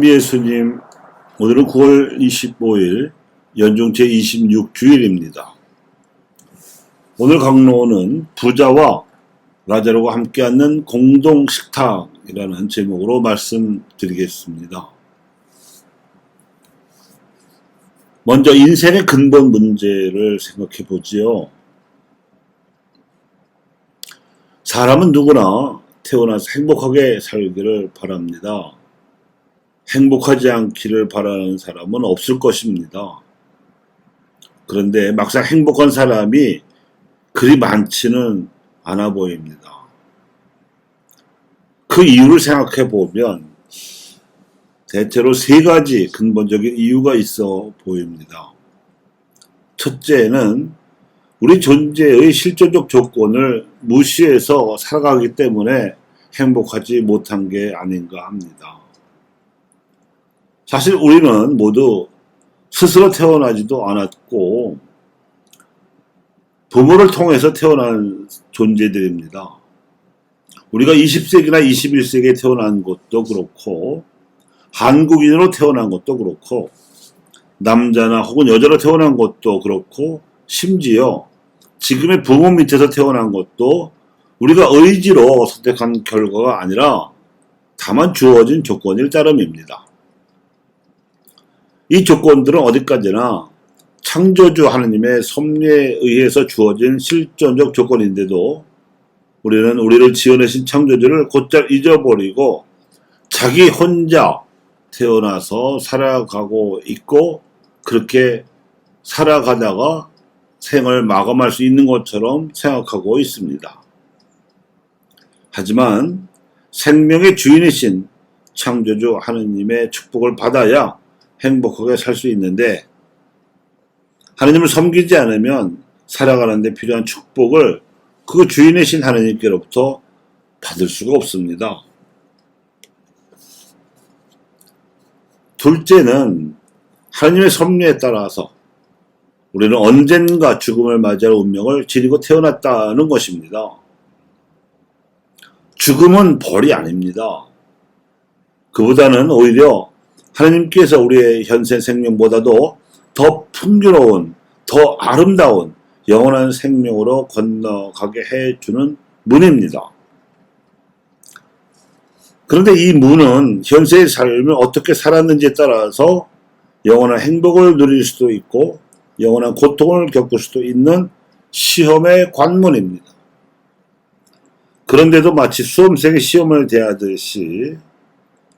참비 예수님, 오늘은 9월 25일 연중 제26주일입니다. 오늘 강론은 부자와 라자로가 함께 앉는 공동식탁이라는 제목으로 말씀드리겠습니다. 먼저 인생의 근본 문제를 생각해 보지요. 사람은 누구나 태어나서 행복하게 살기를 바랍니다. 행복하지 않기를 바라는 사람은 없을 것입니다. 그런데 막상 행복한 사람이 그리 많지는 않아 보입니다. 그 이유를 생각해 보면 대체로 세 가지 근본적인 이유가 있어 보입니다. 첫째는 우리 존재의 실존적 조건을 무시해서 살아가기 때문에 행복하지 못한 게 아닌가 합니다. 사실 우리는 모두 스스로 태어나지도 않았고 부모를 통해서 태어난 존재들입니다. 우리가 20세기나 21세기에 태어난 것도 그렇고 한국인으로 태어난 것도 그렇고 남자나 혹은 여자로 태어난 것도 그렇고 심지어 지금의 부모 밑에서 태어난 것도 우리가 의지로 선택한 결과가 아니라 다만 주어진 조건일 따름입니다. 이 조건들은 어디까지나 창조주 하느님의 섭리에 의해서 주어진 실존적 조건인데도 우리는 우리를 지어내신 창조주를 곧잘 잊어버리고 자기 혼자 태어나서 살아가고 있고 그렇게 살아가다가 생을 마감할 수 있는 것처럼 생각하고 있습니다. 하지만 생명의 주인이신 창조주 하느님의 축복을 받아야 행복하게 살 수 있는데 하느님을 섬기지 않으면 살아가는 데 필요한 축복을 그 주인이신 하느님께로부터 받을 수가 없습니다. 둘째는 하느님의 섭리에 따라서 우리는 언젠가 죽음을 맞이할 운명을 지니고 태어났다는 것입니다. 죽음은 벌이 아닙니다. 그보다는 오히려 하느님께서 우리의 현세 생명보다도 더 풍요로운, 더 아름다운 영원한 생명으로 건너가게 해주는 문입니다. 그런데 이 문은 현세의 삶을 어떻게 살았는지에 따라서 영원한 행복을 누릴 수도 있고 영원한 고통을 겪을 수도 있는 시험의 관문입니다. 그런데도 마치 수험생이 시험을 대하듯이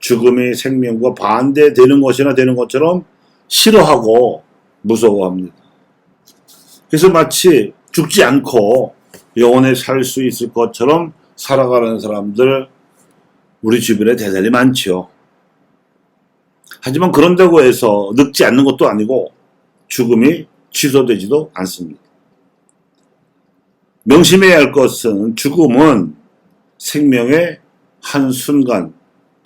죽음이 생명과 반대되는 것이나 되는 것처럼 싫어하고 무서워합니다. 그래서 마치 죽지 않고 영원히 살 수 있을 것처럼 살아가는 사람들 우리 주변에 대단히 많죠. 하지만 그런다고 해서 늙지 않는 것도 아니고 죽음이 취소되지도 않습니다. 명심해야 할 것은 죽음은 생명의 한순간,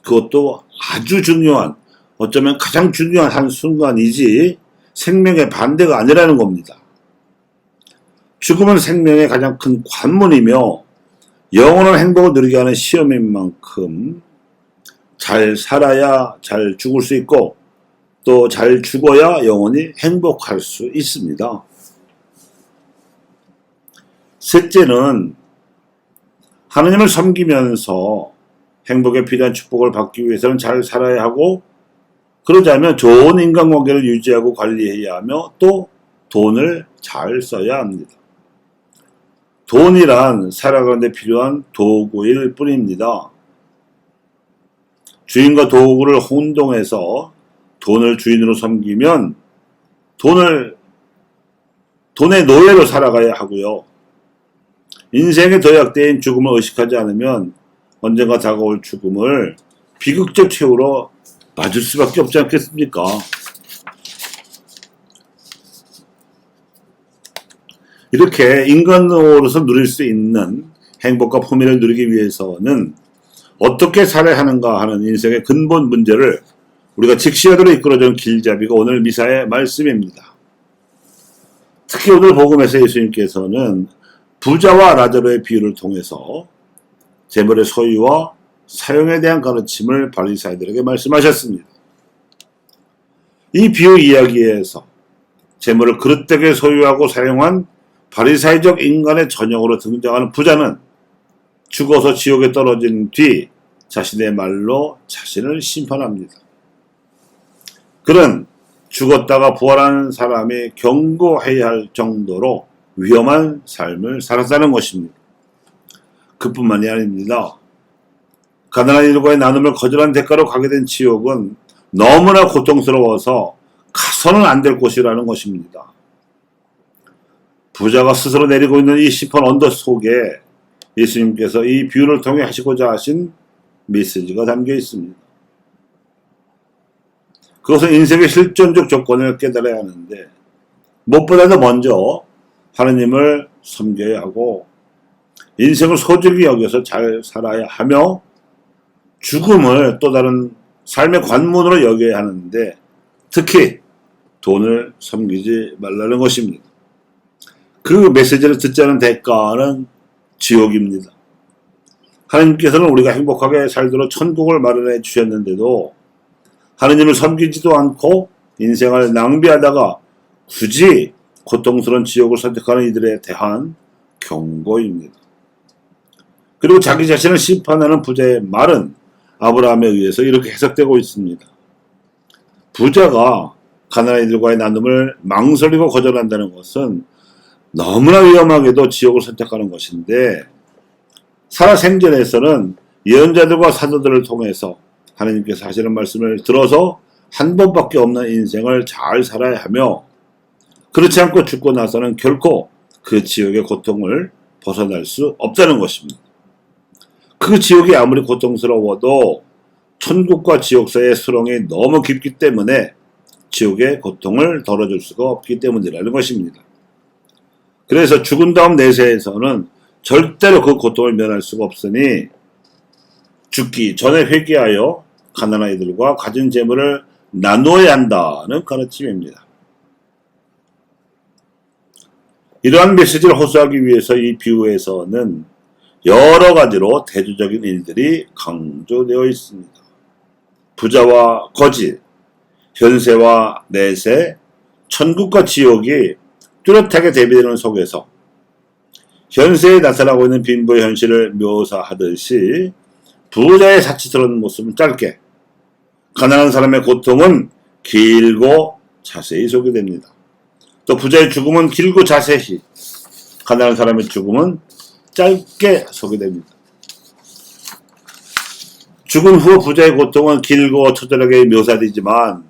그것도 아주 중요한, 어쩌면 가장 중요한 한순간이지 생명의 반대가 아니라는 겁니다. 죽음은 생명의 가장 큰 관문이며 영원한 행복을 누리게 하는 시험인 만큼 잘 살아야 잘 죽을 수 있고 또 잘 죽어야 영원히 행복할 수 있습니다. 셋째는 하느님을 섬기면서 행복에 필요한 축복을 받기 위해서는 잘 살아야 하고 그러자면 좋은 인간관계를 유지하고 관리해야 하며 또 돈을 잘 써야 합니다. 돈이란 살아가는 데 필요한 도구일 뿐입니다. 주인과 도구를 혼동해서 돈을 주인으로 섬기면 돈의 노예로 살아가야 하고요. 인생의 도약대인 죽음을 의식하지 않으면 언젠가 다가올 죽음을 비극적 최후로 맞을 수밖에 없지 않겠습니까? 이렇게 인간으로서 누릴 수 있는 행복과 품위를 누리기 위해서는 어떻게 살아야 하는가 하는 인생의 근본 문제를 우리가 직시하도록 이끌어준 길잡이가 오늘 미사의 말씀입니다. 특히 오늘 복음에서 예수님께서는 부자와 라자로의 비유를 통해서 재물의 소유와 사용에 대한 가르침을 바리사이들에게 말씀하셨습니다. 이 비유 이야기에서 재물을 그릇되게 소유하고 사용한 바리사이적 인간의 전형으로 등장하는 부자는 죽어서 지옥에 떨어진 뒤 자신의 말로 자신을 심판합니다. 그는 죽었다가 부활하는 사람이 경고해야 할 정도로 위험한 삶을 살았다는 것입니다. 그뿐만이 아닙니다. 가난한 일과의 나눔을 거절한 대가로 가게 된 지옥은 너무나 고통스러워서 가서는 안 될 곳이라는 것입니다. 부자가 스스로 내리고 있는 이 심판 언덕 속에 예수님께서 이 비유를 통해 하시고자 하신 메시지가 담겨 있습니다. 그것은 인생의 실존적 조건을 깨달아야 하는데 무엇보다도 먼저 하느님을 섬겨야 하고 인생을 소중히 여겨서 잘 살아야 하며 죽음을 또 다른 삶의 관문으로 여겨야 하는데 특히 돈을 섬기지 말라는 것입니다. 그 메시지를 듣지 않은 대가는 지옥입니다. 하나님께서는 우리가 행복하게 살도록 천국을 마련해 주셨는데도 하나님을 섬기지도 않고 인생을 낭비하다가 굳이 고통스러운 지옥을 선택하는 이들에 대한 경고입니다. 그리고 자기 자신을 심판하는 부자의 말은 아브라함에 의해서 이렇게 해석되고 있습니다. 부자가 가난한 이들과의 나눔을 망설이고 거절한다는 것은 너무나 위험하게도 지옥을 선택하는 것인데 살아생전에서는 예언자들과 사도들을 통해서 하나님께서 하시는 말씀을 들어서 한 번밖에 없는 인생을 잘 살아야 하며 그렇지 않고 죽고 나서는 결코 그 지옥의 고통을 벗어날 수 없다는 것입니다. 그 지옥이 아무리 고통스러워도 천국과 지옥 사이의 수렁이 너무 깊기 때문에 지옥의 고통을 덜어줄 수가 없기 때문이라는 것입니다. 그래서 죽은 다음 내세에서는 절대로 그 고통을 면할 수가 없으니 죽기 전에 회개하여 가난한 이들과 가진 재물을 나누어야 한다는 가르침입니다. 이러한 메시지를 호소하기 위해서 이 비유에서는 여러 가지로 대조적인 일들이 강조되어 있습니다. 부자와 거지, 현세와 내세, 천국과 지옥이 뚜렷하게 대비되는 속에서 현세에 나타나고 있는 빈부의 현실을 묘사하듯이 부자의 사치스러운 모습은 짧게, 가난한 사람의 고통은 길고 자세히 소개됩니다. 또 부자의 죽음은 길고 자세히, 가난한 사람의 죽음은 짧게 소개됩니다. 죽은 후 부자의 고통은 길고 처절하게 묘사되지만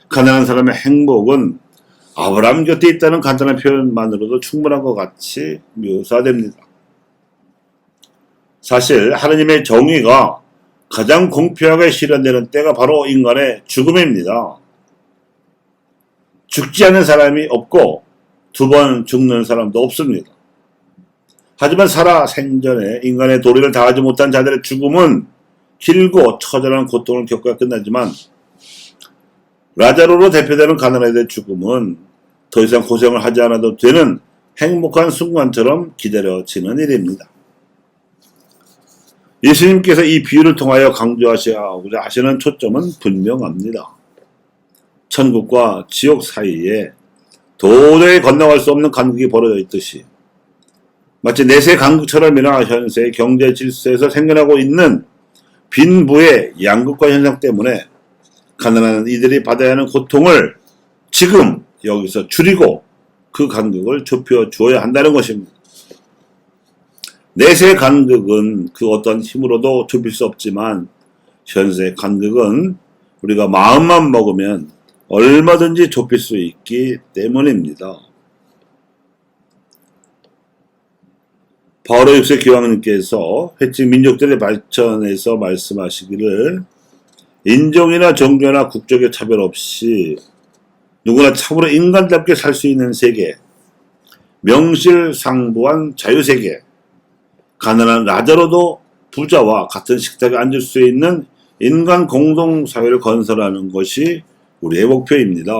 가난한 사람의 행복은 아브라함 곁에 있다는 간단한 표현만으로도 충분한 것 같이 묘사됩니다. 사실 하느님의 정의가 가장 공평하게 실현되는 때가 바로 인간의 죽음입니다. 죽지 않는 사람이 없고 두 번 죽는 사람도 없습니다. 하지만 살아 생전에 인간의 도리를 다하지 못한 자들의 죽음은 길고 처절한 고통을 겪어야 끝나지만 라자로로 대표되는 가난한 죽음은 더 이상 고생을 하지 않아도 되는 행복한 순간처럼 기다려지는 일입니다. 예수님께서 이 비유를 통하여 강조하시고자 하시는 초점은 분명합니다. 천국과 지옥 사이에 도저히 건너갈 수 없는 간극이 벌어져 있듯이 마치 내세 간극처럼이나 현세의 경제 질서에서 생겨나고 있는 빈부의 양극화 현상 때문에 가난한 이들이 받아야 하는 고통을 지금 여기서 줄이고 그 간극을 좁혀 주어야 한다는 것입니다. 내세 간극은 그 어떤 힘으로도 좁힐 수 없지만 현세 간극은 우리가 마음만 먹으면 얼마든지 좁힐 수 있기 때문입니다. 바오로 6세 교황님께서 회칙 민족들의 발전에서 말씀하시기를 인종이나 종교나 국적의 차별 없이 누구나 참으로 인간답게 살 수 있는 세계, 명실상부한 자유세계, 가난한 라자로도 부자와 같은 식탁에 앉을 수 있는 인간 공동사회를 건설하는 것이 우리의 목표입니다.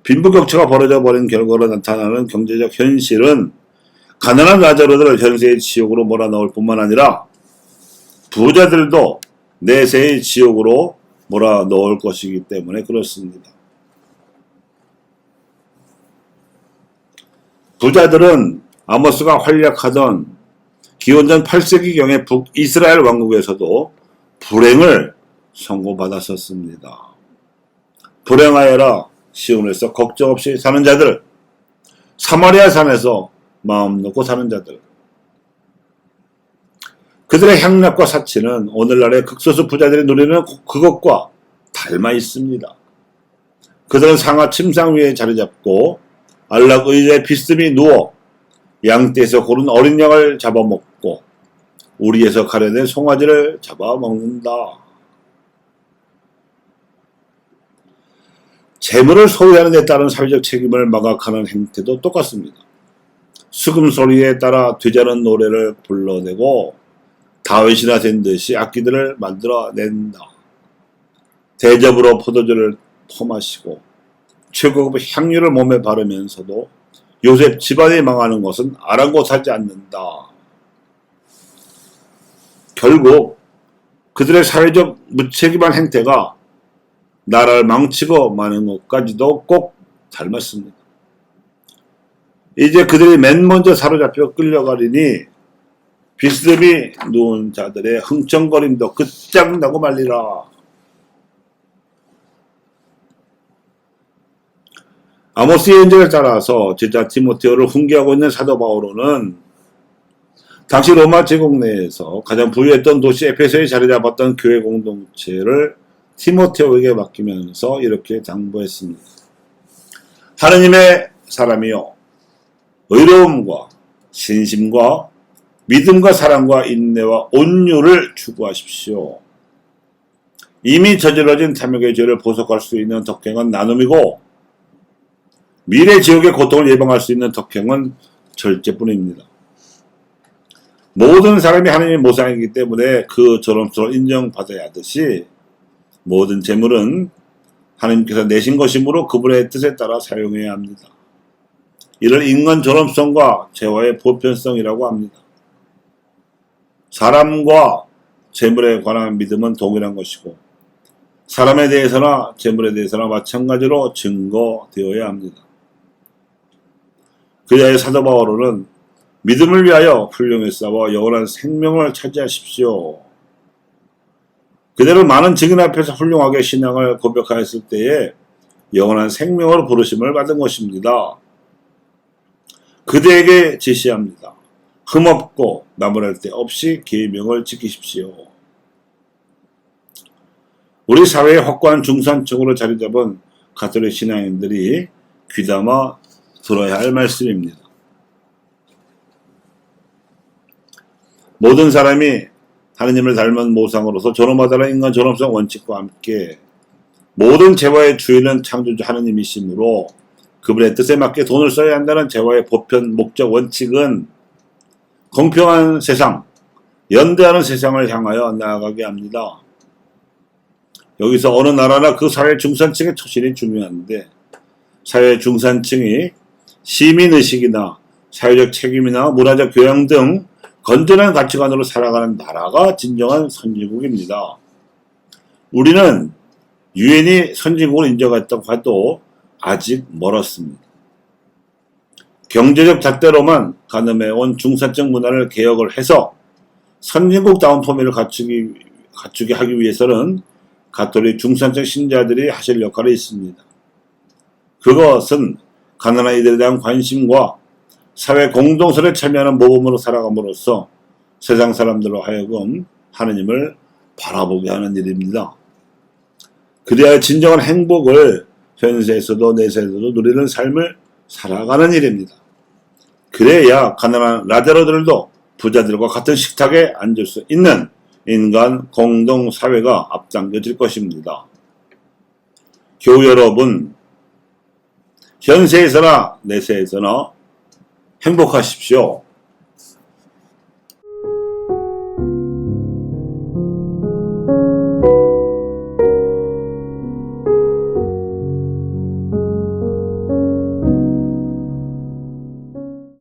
빈부격차가 벌어져 버린 결과로 나타나는 경제적 현실은 가난한 라자로들을 현세의 지옥으로 몰아넣을 뿐만 아니라 부자들도 내세의 지옥으로 몰아넣을 것이기 때문에 그렇습니다. 부자들은 아모스가 활약하던 기원전 8세기경의 북이스라엘 왕국에서도 불행을 선고받았었습니다. 불행하여라 시온에서 걱정 없이 사는 자들, 사마리아 산에서 마음 놓고 사는 자들, 그들의 향락과 사치는 오늘날의 극소수 부자들이 누리는 그것과 닮아 있습니다. 그들은 상하 침상 위에 자리 잡고 안락 의자에 비스듬히 누워 양떼에서 고른 어린 양을 잡아먹고 우리에서 가려낸 송아지를 잡아먹는다. 재물을 소유하는 데 따른 사회적 책임을 망각하는 행태도 똑같습니다. 수금소리에 따라 되자는 노래를 불러내고 다윗이나 된 듯이 악기들을 만들어낸다. 대접으로 포도주를 퍼마시고 최고급 향유를 몸에 바르면서도 요셉 집안이 망하는 것은 아랑곳하지 않는다. 결국 그들의 사회적 무책임한 행태가 나라를 망치고 마는 것까지도 꼭 닮았습니다. 이제 그들이 맨 먼저 사로잡혀 끌려가리니 비스듬히 누운 자들의 흥청거림도 끝장나고 말리라. 아모스의 예언을 따라서 제자 디모데오를 훈계하고 있는 사도 바오로는 당시 로마 제국 내에서 가장 부유했던 도시 에페소에 자리 잡았던 교회 공동체를 디모데오에게 맡기면서 이렇게 당부했습니다. 하느님의 사람이여, 의로움과 신심과 믿음과 사랑과 인내와 온유를 추구하십시오. 이미 저질러진 탐욕의 죄를 보속할 수 있는 덕행은 나눔이고 미래 지옥의 고통을 예방할 수 있는 덕행은 절제뿐입니다. 모든 사람이 하나님의 모상이기 때문에 그 존엄성을 인정받아야 하듯이 모든 재물은 하나님께서 내신 것이므로 그분의 뜻에 따라 사용해야 합니다. 이를 인간 존엄성과 재화의 보편성이라고 합니다. 사람과 재물에 관한 믿음은 동일한 것이고 사람에 대해서나 재물에 대해서나 마찬가지로 증거되어야 합니다. 그자의 사도 바오로는 믿음을 위하여 훌륭히 싸워 영원한 생명을 차지하십시오. 그대로 많은 증인 앞에서 훌륭하게 신앙을 고백하였을 때에 영원한 생명을 부르심을 받은 것입니다. 그대에게 지시합니다. 흠없고 나무랄 데 없이 계명을 지키십시오. 우리 사회의 확고한 중산층으로 자리 잡은 가톨릭 신앙인들이 귀담아 들어야 할 말씀입니다. 모든 사람이 하느님을 닮은 모상으로서 존엄하다는 인간 존엄성 원칙과 함께 모든 재화의 주인은 창조주 하느님이시므로 그분의 뜻에 맞게 돈을 써야 한다는 재화의 보편 목적 원칙은 공평한 세상, 연대하는 세상을 향하여 나아가게 합니다. 여기서 어느 나라나 그 사회 중산층의 처신이 중요한데 사회 중산층이 시민의식이나 사회적 책임이나 문화적 교양 등 건전한 가치관으로 살아가는 나라가 진정한 선진국입니다. 우리는 유엔이 선진국을 인정했다고 해도 아직 멀었습니다. 경제적 잣대로만 가늠해온 중산층 문화를 개혁을 해서 선진국다운 포맷을 갖추게 하기 위해서는 가톨릭 중산층 신자들이 하실 역할이 있습니다. 그것은 가난한 이들에 대한 관심과 사회 공동선에 참여하는 모범으로 살아감으로써 세상 사람들로 하여금 하느님을 바라보게 하는 일입니다. 그래야 진정한 행복을 현세에서도 내세에서도 누리는 삶을 살아가는 일입니다. 그래야 가난한 라자로들도 부자들과 같은 식탁에 앉을 수 있는 인간 공동사회가 앞당겨질 것입니다. 교우 여러분, 현세에서나 내세에서나 행복하십시오.